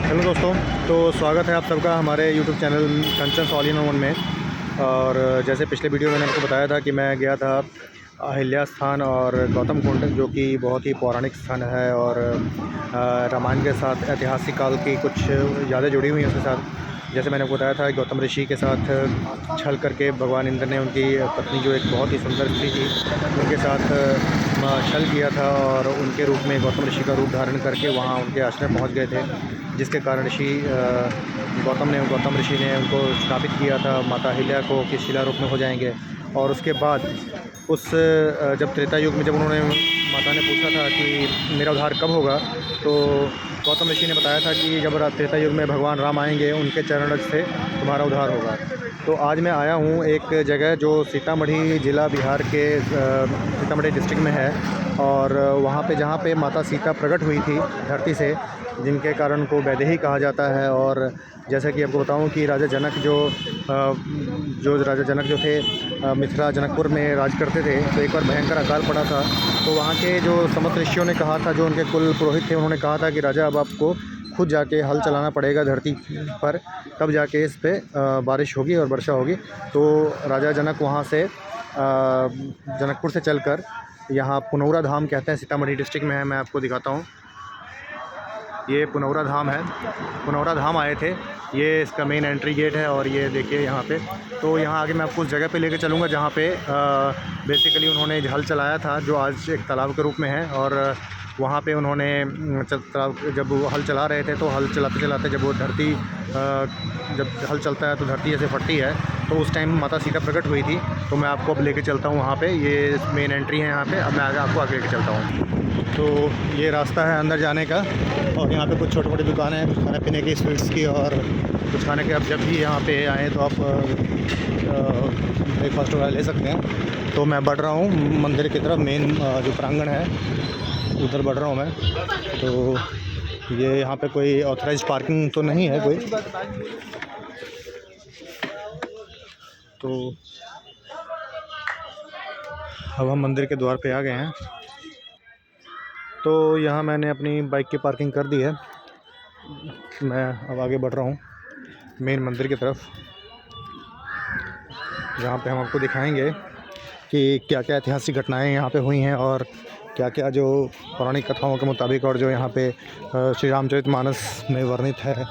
Hello दोस्तों। तो स्वागत है आप सबका हमारे YouTube channel Kanchan all in one में। और जैसे पिछले वीडियो में मैंने आपको बताया था कि मैं गया था अहिल्या स्थान और गौतम कुंड, जो कि बहुत ही पौराणिक स्थान है और रामायण के साथ ऐतिहासिक काल की कुछ यादें जुड़ी हुई हैं उसके साथ। जैसे मैंने आपको बताया था गौतम ऋषि के साथ छल करके भगवान इंद्र ने उनकी पत्नी, जो एक बहुत ही सुंदर स्त्री थी, उनके साथ छल किया था और उनके रूप में गौतम ऋषि का रूप धारण करके वहाँ उनके आश्रम पहुँच गए थे, जिसके कारण गौतम ऋषि ने उनको श्रापित किया था माता अहिल्या को कि शिला रूप में हो जाएंगे। और उसके बाद जब त्रेता युग में जब उन्होंने माता ने पूछा था कि मेरा उद्धार कब होगा, तो गौतम ऋषि ने बताया था कि जब त्रेता युग में भगवान राम आएंगे, उनके चरण रज से तुम्हारा उद्धार होगा। तो आज मैं आया हूँ एक जगह जो सीतामढ़ी ज़िला बिहार के सीतामढ़ी डिस्ट्रिक्ट में है, और वहाँ पे जहाँ पे माता सीता प्रकट हुई थी धरती से, जिनके कारण को वैदेही कहा जाता है। और जैसा कि आपको बताऊं कि राजा जनक जो थे मिथिला जनकपुर में राज करते थे, तो एक बार भयंकर अकाल पड़ा था। तो वहाँ के जो समस्त ऋषियों ने कहा था, जो उनके कुल पुरोहित थे, उन्होंने कहा था कि राजा अब आपको खुद जाके हल चलाना पड़ेगा धरती पर, तब जाके इस पे बारिश होगी और वर्षा होगी। तो राजा जनक वहाँ से जनकपुर से चलकर यहाँ पुनौरा धाम कहते हैं, सीतामढ़ी डिस्ट्रिक्ट में है। मैं आपको दिखाता हूँ, ये पुनौरा धाम है। पुनौरा धाम आए थे, ये इसका मेन एंट्री गेट है। और ये देखिए यहाँ पे, तो यहाँ आगे मैं आपको उस जगह पे लेके चलूँगा जहाँ पे बेसिकली उन्होंने हल चलाया था, जो आज एक तालाब के रूप में है। और वहाँ पे उन्होंने जब वो हल चला रहे थे, तो हल चलाते चलाते जब वो धरती जब हल चलता है तो धरती ऐसे फटती है, तो उस टाइम माता सीता प्रकट हुई थी। तो मैं आपको अब लेके चलता हूँ वहाँ पे, ये मेन एंट्री है यहाँ पे। अब मैं आपको आगे लेके चलता हूँ। तो ये रास्ता है अंदर जाने का, और यहाँ पे कुछ छोटी मोटी दुकानें हैं, कुछ खाने पीने की, स्वीट्स की और कुछ खाने के। आप जब भी यहाँ पे आएँ तो आप ब्रेकफास्ट वगैरह ले सकते हैं। तो मैं बढ़ रहा हूँ मंदिर की तरफ, मेन जो प्रांगण है उधर बढ़ रहा हूँ मैं। तो ये यहाँ पे कोई ऑथराइज्ड पार्किंग तो नहीं है कोई। तो अब हम मंदिर के द्वार पे आ गए हैं। तो यहाँ मैंने अपनी बाइक की पार्किंग कर दी है। मैं अब आगे बढ़ रहा हूँ मेन मंदिर की तरफ, जहाँ पे हम आपको दिखाएंगे कि क्या क्या ऐतिहासिक घटनाएं यहाँ पे हुई हैं, और क्या क्या जो पौराणिक कथाओं के मुताबिक, और जो यहाँ पे श्री रामचरितमानस में वर्णित है,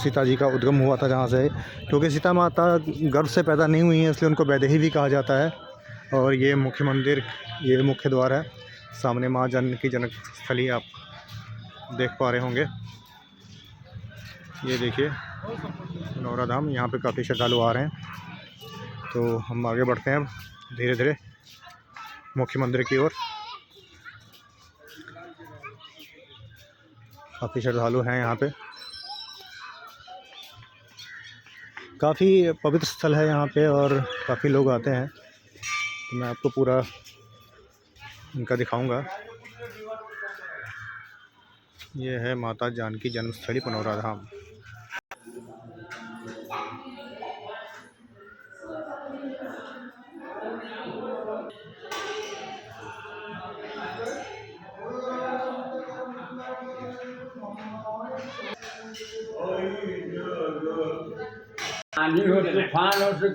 सीता जी का उद्गम हुआ था जहाँ से। क्योंकि सीता माता गर्भ से पैदा नहीं हुई हैं, इसलिए उनको वैदेही भी कहा जाता है। और ये मुख्य मंदिर, ये मुख्य द्वार है। सामने माँ जानकी जनक स्थली आप देख पा रहे होंगे। ये देखिए पुनौरा धाम, यहाँ पे काफ़ी श्रद्धालु आ रहे हैं। तो हम आगे बढ़ते हैं धीरे धीरे मुख्य मंदिर की ओर। काफ़ी श्रद्धालु हैं यहाँ पे, काफ़ी पवित्र स्थल है यहाँ पे, और काफ़ी लोग आते हैं। तो मैं आपको पूरा इनका दिखाऊंगा। ये है माता जानकी जन्मस्थली पुनौरा धाम।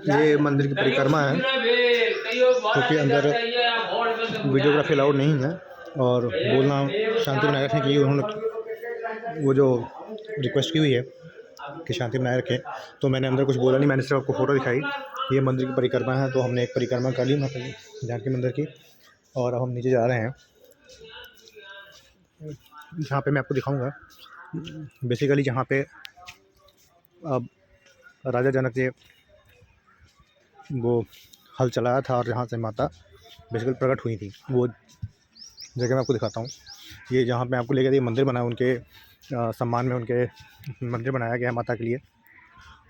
ये मंदिर की परिक्रमा है, क्योंकि अंदर वीडियोग्राफी अलाउड नहीं है, और बोलना शांति बनाए रखने के लिए उन्होंने वो जो रिक्वेस्ट की हुई है कि शांति बनाए रखें। तो मैंने अंदर कुछ बोला नहीं, मैंने सिर्फ आपको फ़ोटो दिखाई। ये मंदिर की परिक्रमा है, तो हमने एक परिक्रमा कर ली माता जानकी मंदिर की, और अब हम नीचे जा रहे हैं। जहाँ पे मैं आपको दिखाऊंगा बेसिकली जहाँ पे अब राजा जनक ने वो हल चलाया था, और जहाँ से माता बेसिकली प्रकट हुई थी, वो जगह मैं आपको दिखाता हूँ। ये जहाँ पे आपको लेकर ये मंदिर बना है, उनके सम्मान में उनके मंदिर बनाया गया है माता के लिए।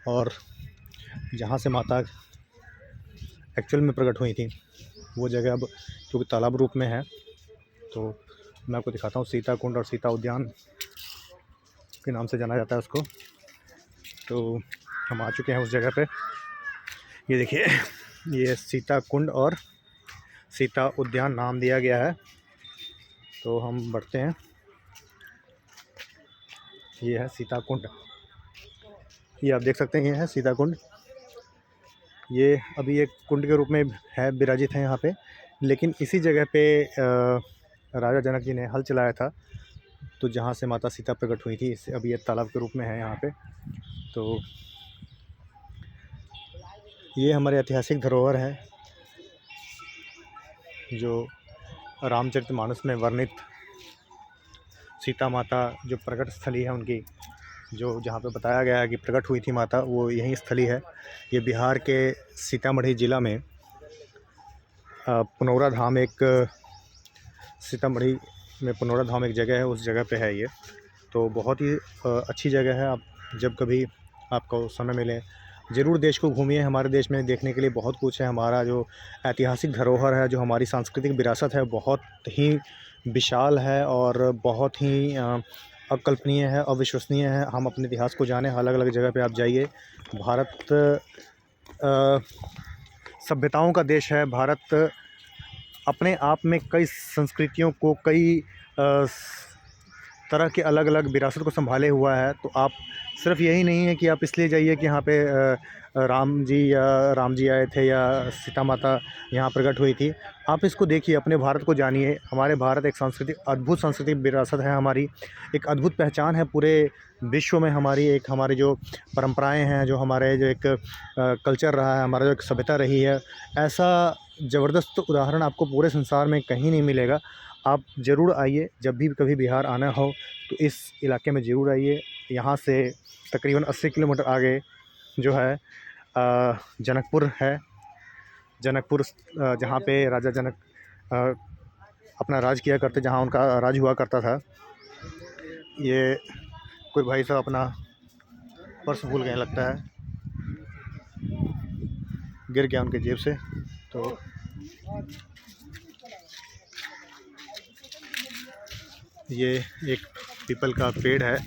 और जहाँ से माता एक्चुअल में प्रकट हुई थी, वो जगह अब क्योंकि तालाब रूप में है, तो मैं आपको दिखाता हूँ। सीता कुंड और सीता उद्यान के नाम से जाना जाता है उसको। तो हम आ चुके हैं उस जगह पे। ये देखिए, ये सीता कुंड और सीता उद्यान नाम दिया गया है। तो हम बढ़ते हैं। ये है सीता कुंड, ये आप देख सकते हैं, ये है सीता कुंड। ये अभी एक कुंड के रूप में है, विराजित है यहाँ पे, लेकिन इसी जगह पे राजा जनक जी ने हल चलाया था, तो जहाँ से माता सीता प्रकट हुई थी, इसे अभी ये तालाब के रूप में है यहाँ पे। तो ये हमारे ऐतिहासिक धरोहर है जो रामचरितमानस में वर्णित सीता माता जो प्रकट स्थली है उनकी, जो जहाँ पे बताया गया है कि प्रकट हुई थी माता, वो यही स्थली है। ये बिहार के सीतामढ़ी ज़िला में पुनौरा धाम, एक सीतामढ़ी में पुनौरा धाम एक जगह है, उस जगह पे है ये। तो बहुत ही अच्छी जगह है। आप जब कभी आपको समय मिले ज़रूर देश को घूमिए। हमारे देश में देखने के लिए बहुत कुछ है। हमारा जो ऐतिहासिक धरोहर है, जो हमारी सांस्कृतिक विरासत है, बहुत ही विशाल है और बहुत ही अकल्पनीय है, अविश्वसनीय है। हम अपने इतिहास को जानें, अलग अलग जगह पे आप जाइए। भारत सभ्यताओं का देश है। भारत अपने आप में कई संस्कृतियों को, कई तरह के अलग अलग विरासत को संभाले हुआ है। तो आप सिर्फ यही नहीं है कि आप इसलिए जाइए कि यहाँ पे राम जी आए थे या सीता माता यहाँ प्रकट हुई थी। आप इसको देखिए, अपने भारत को जानिए। हमारे भारत एक अद्भुत सांस्कृतिक विरासत है हमारी, एक अद्भुत पहचान है पूरे विश्व में हमारी। एक हमारी जो परंपराएं हैं, जो हमारे जो एक कल्चर रहा है, हमारा जो एक सभ्यता रही है, ऐसा ज़बरदस्त उदाहरण आपको पूरे संसार में कहीं नहीं मिलेगा। आप ज़रूर आइए, जब भी कभी बिहार आना हो तो इस इलाके में ज़रूर आइए। यहाँ से तकरीबन 80 किलोमीटर आगे जो है जनकपुर है। जनकपुर जहाँ पे राजा जनक अपना राज किया करते, जहाँ उनका राज हुआ करता था। ये कोई भाई साहब अपना पर्स भूल गए लगता है, गिर गया उनके जेब से। तो ये एक पीपल का पेड़ है।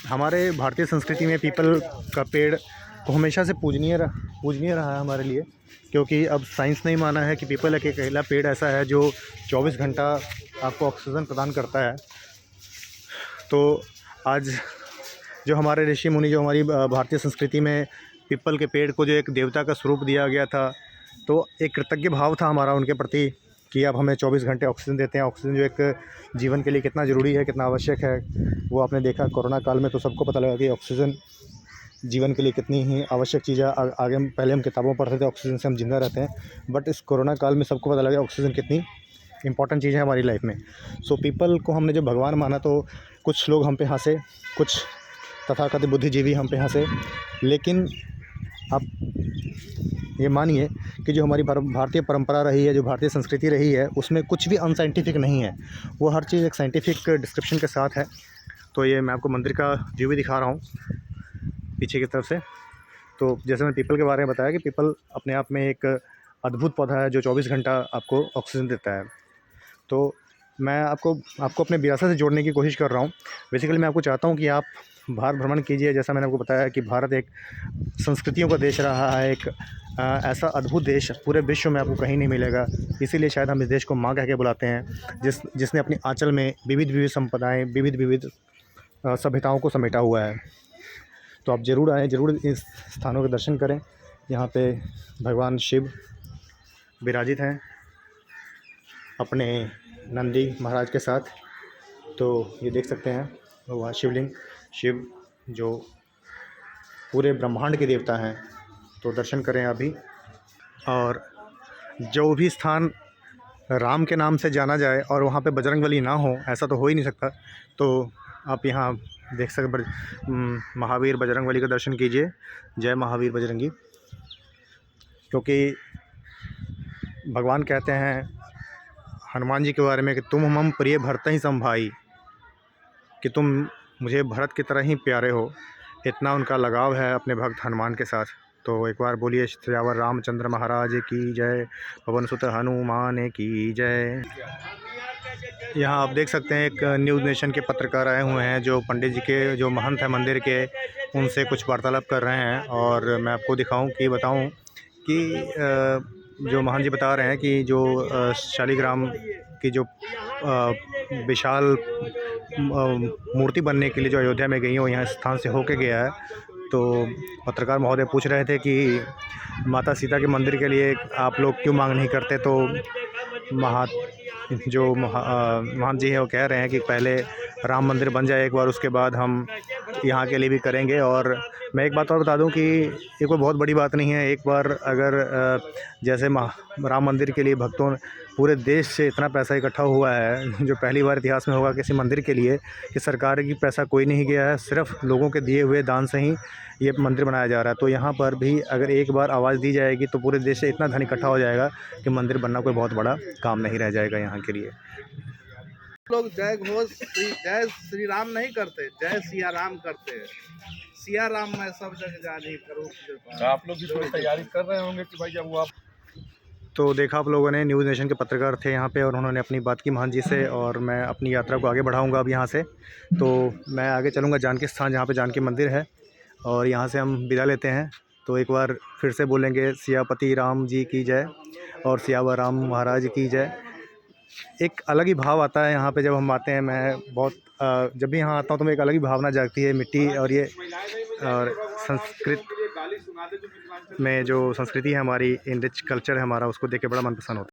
हमारे भारतीय संस्कृति में पीपल का पेड़ को हमेशा से पूजनीय रहा है हमारे लिए, क्योंकि अब साइंस ने माना है कि पीपल एक अकेला पेड़ ऐसा है जो 24 घंटा आपको ऑक्सीजन प्रदान करता है। तो आज जो हमारे ऋषि मुनि, जो हमारी भारतीय संस्कृति में पीपल के पेड़ को जो एक देवता का स्वरूप दिया गया था, तो एक कृतज्ञ भाव था हमारा उनके प्रति कि आप हमें 24 घंटे ऑक्सीजन देते हैं। ऑक्सीजन जो एक जीवन के लिए कितना ज़रूरी है, कितना आवश्यक है, वो आपने देखा कोरोना काल में। तो सबको पता लगा कि ऑक्सीजन जीवन के लिए कितनी ही आवश्यक चीज़ है। आगे पहले हम किताबों में पढ़ते थे ऑक्सीजन से हम जिंदा रहते हैं, बट इस कोरोना काल में सबको पता लगा ऑक्सीजन कितनी इंपॉर्टेंट चीज़ है हमारी लाइफ में। सो पीपल को हमने जो भगवान माना, तो कुछ लोग हम पे हंसे, कुछ तथाकथित बुद्धिजीवी हम पे हंसे, लेकिन आप ये मानिए कि जो हमारी भारतीय परंपरा रही है, जो भारतीय संस्कृति रही है, उसमें कुछ भी अनसाइंटिफिक नहीं है। वो हर चीज़ एक साइंटिफिक डिस्क्रिप्शन के साथ है। तो ये मैं आपको मंदिर का व्यू भी दिखा रहा हूँ पीछे की तरफ से। तो जैसे मैंने पीपल के बारे में बताया कि पीपल अपने आप में एक अद्भुत पौधा है जो 24 घंटा आपको ऑक्सीजन देता है। तो मैं आपको अपने विरासत से जोड़ने की कोशिश कर रहा हूँ। बेसिकली मैं आपको चाहता हूँ कि आप भारत भ्रमण कीजिए। जैसा मैंने आपको बताया कि भारत एक संस्कृतियों का देश रहा है, एक ऐसा अद्भुत देश पूरे विश्व में आपको कहीं नहीं मिलेगा। इसीलिए शायद हम इस देश को माँ कह के बुलाते हैं, जिसने अपनी आंचल में विविध संप्रदाय, विविध सभ्यताओं को समेटा हुआ है। तो आप ज़रूर आएँ, ज़रूर इस स्थानों के दर्शन करें। यहाँ पे भगवान शिव विराजित हैं अपने नंदी महाराज के साथ। तो ये देख सकते हैं वह शिवलिंग, शिव जो पूरे ब्रह्मांड के देवता हैं। तो दर्शन करें अभी। और जो भी स्थान राम के नाम से जाना जाए और वहाँ पे बजरंगबली ना हो, ऐसा तो हो ही नहीं सकता। तो आप यहाँ देख सकते महावीर बजरंगबली का दर्शन कीजिए। जय महावीर बजरंगी। क्योंकि भगवान कहते हैं हनुमान जी के बारे में कि तुम हम प्रिय भरत ही सम भाई, कि तुम मुझे भरत की तरह ही प्यारे हो। इतना उनका लगाव है अपने भक्त हनुमान के साथ। तो एक बार बोलिए श्यावर रामचंद्र महाराज की जय, पवन सुत हनुमान की जय। यहाँ आप देख सकते हैं एक न्यूज़ नेशन के पत्रकार आए हुए हैं, जो पंडित जी के जो महंत हैं मंदिर के, उनसे कुछ वार्तालाप कर रहे हैं। और मैं आपको बताऊं कि जो महंत जी बता रहे हैं कि जो शालिग्राम की जो विशाल मूर्ति बनने के लिए जो अयोध्या में गई हैं वो यहाँ स्थान से होके गया है। तो पत्रकार महोदय पूछ रहे थे कि माता सीता के मंदिर के लिए आप लोग क्यों मांग नहीं करते, तो महान जी हैं वो कह रहे हैं कि पहले राम मंदिर बन जाए एक बार, उसके बाद हम यहाँ के लिए भी करेंगे। और मैं एक बात और बता दूं कि ये कोई बहुत बड़ी बात नहीं है। एक बार अगर जैसे राम मंदिर के लिए भक्तों पूरे देश से इतना पैसा इकट्ठा हुआ है, जो पहली बार इतिहास में होगा किसी मंदिर के लिए कि सरकार की पैसा कोई नहीं गया है, सिर्फ लोगों के दिए हुए दान से ही ये मंदिर बनाया जा रहा है। तो यहाँ पर भी अगर एक बार आवाज़ दी जाएगी तो पूरे देश से इतना धन इकट्ठा हो जाएगा कि मंदिर बनना कोई बहुत बड़ा काम नहीं रह जाएगा यहाँ के लिए। लोग जय घोष जय श्री राम नहीं करते, जय सिया राम करते हैं। सिया राम मैं सब जगह जानी करूँ। आप लोग भी थोड़ी तैयारी कर रहे होंगे कि भाई जब वो आप तो देखा आप लोगों ने, न्यूज़ नेशन के पत्रकार थे यहाँ पे और उन्होंने अपनी बात की महान जी से, और मैं अपनी यात्रा को आगे बढ़ाऊँगा अब यहाँ से। तो मैं आगे चलूँगा जानकी स्थान, जहाँ पे जानकी मंदिर है, और यहाँ से हम विदा लेते हैं। तो एक बार फिर से बोलेंगे सियापति राम जी की जय और सियावर राम महाराज की जय। एक अलग ही भाव आता है यहाँ पे जब हम आते हैं। मैं बहुत जब भी यहाँ आता हूँ तो मैं एक अलग ही भावना जागती है। मिट्टी और ये और संस्कृत में जो संस्कृति है हमारी, इन रिच कल्चर है हमारा, उसको देख के बड़ा मन प्रसन्न होता है।